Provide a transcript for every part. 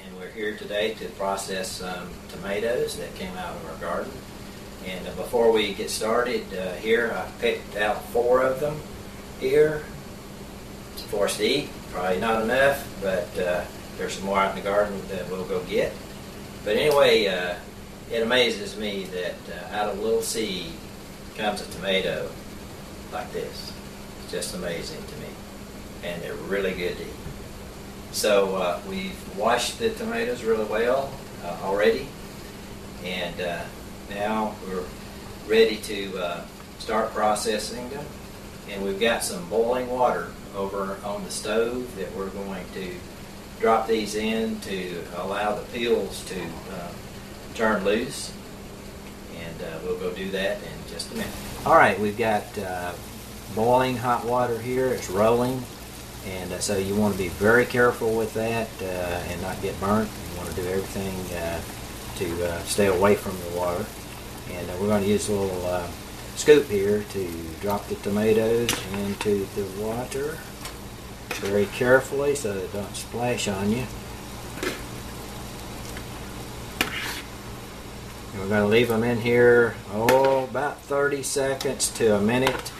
and we're here today to process some tomatoes that came out of our garden. And before we get started here, I picked out 4 of them here for us to eat. Probably not enough, but there's some more out in the garden that we'll go get. But anyway, it amazes me that out of a little seed comes a tomato like this. It's just amazing to me. And they're really good to eat. So we've washed the tomatoes really well already. And now we're ready to start processing them. And we've got some boiling water over on the stove that we're going to drop these in to allow the peels to turn loose. And we'll go do that in just a minute. Alright, we've got boiling hot water here. It's rolling. And so you want to be very careful with that and not get burnt. You want to do everything to stay away from the water. And we're going to use a little scoop here to drop the tomatoes into the water very carefully so they don't splash on you. And we're going to leave them in here, about 30 seconds to a minute.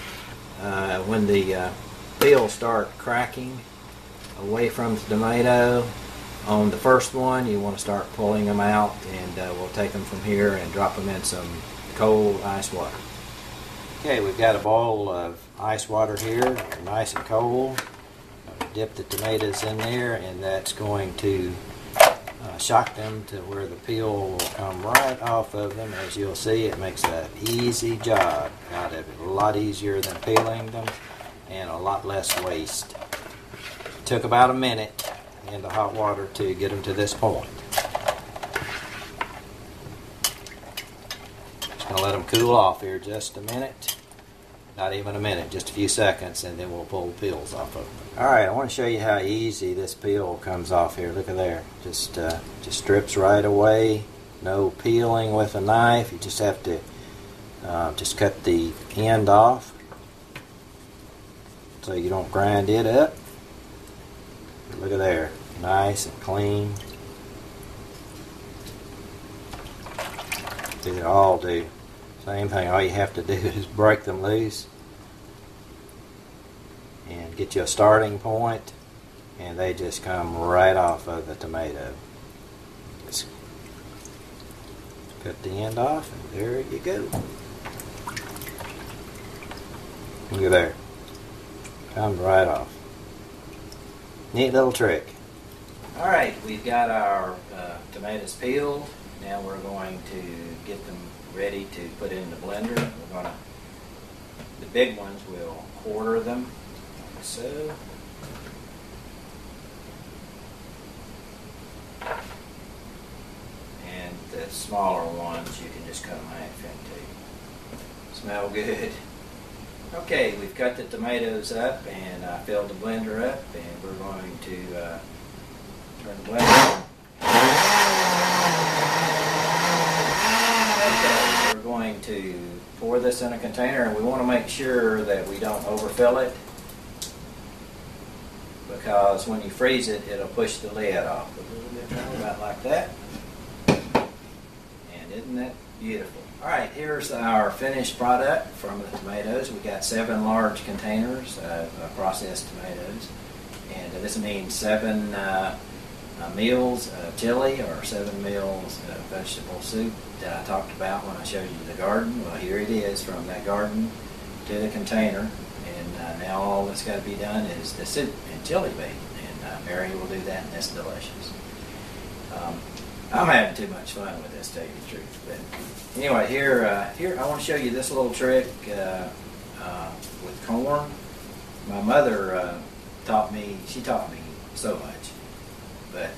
When the peels start cracking away from the tomato on the first one, you want to start pulling them out, and we'll take them from here and drop them in some cold ice water. Okay, we've got a bowl of ice water here. They're nice and cold. Dip the tomatoes in there, and that's going to shock them to where the peel will come right off of them. As you'll see, it makes an easy job out of it. A lot easier than peeling them and a lot less waste. It took about a minute in the hot water to get them to this point. Just going to let them cool off here just a minute. Not even a minute, just a few seconds, and then we'll pull the peels off of them. Alright, I want to show you how easy this peel comes off here. Look at there. Just strips right away. No peeling with a knife. You just have to just cut the end off so you don't grind it up. Look at there. Nice and clean. They all do. Same thing, all you have to do is break them loose and get you a starting point, and they just come right off of the tomato. Just cut the end off, and there you go. Look at there. Comes right off. Neat little trick. Alright, we've got our tomatoes peeled. Now we're going to get them ready to put in the blender. The big ones, we'll quarter them like so. And the smaller ones you can just cut them half into. Smell good. Okay, we've cut the tomatoes up and I filled the blender up, and we're going to turn the blender on. Okay, we're going to pour this in a container, and we want to make sure that we don't overfill it, because when you freeze it, it'll push the lid off a little bit more, about like that. And isn't that beautiful? Alright, here's our finished product from the tomatoes. We got 7 large containers of processed tomatoes, and this means 7 meals of chili or 7 meals of vegetable soup that I talked about when I showed you the garden. Well, here it is from that garden to the container, and now all that's got to be done is the soup and chili bait, and Mary will do that, and it's delicious. I'm having too much fun with this, to tell you the truth. But anyway, here I want to show you this little trick with corn. My mother taught me so much. But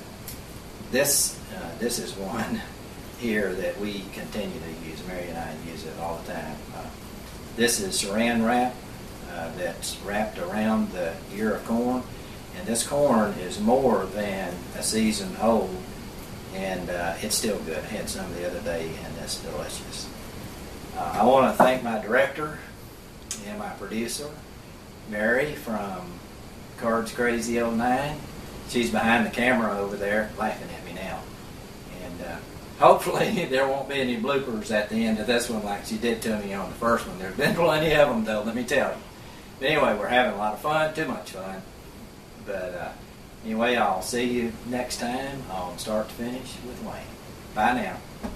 this is one here that we continue to use. Mary and I use it all the time. This is saran wrap that's wrapped around the ear of corn. And this corn is more than a season old, and it's still good. I had some the other day, and it's delicious. I want to thank my director and my producer, Mary from Cards Crazy 09. she's behind the camera over there laughing at me now. And hopefully there won't be any bloopers at the end of this one like she did to me on the first one. There's been plenty of them, though, let me tell you. But anyway, we're having a lot of fun, too much fun. But anyway, I'll see you next time on Start to Finish with Wayne. Bye now.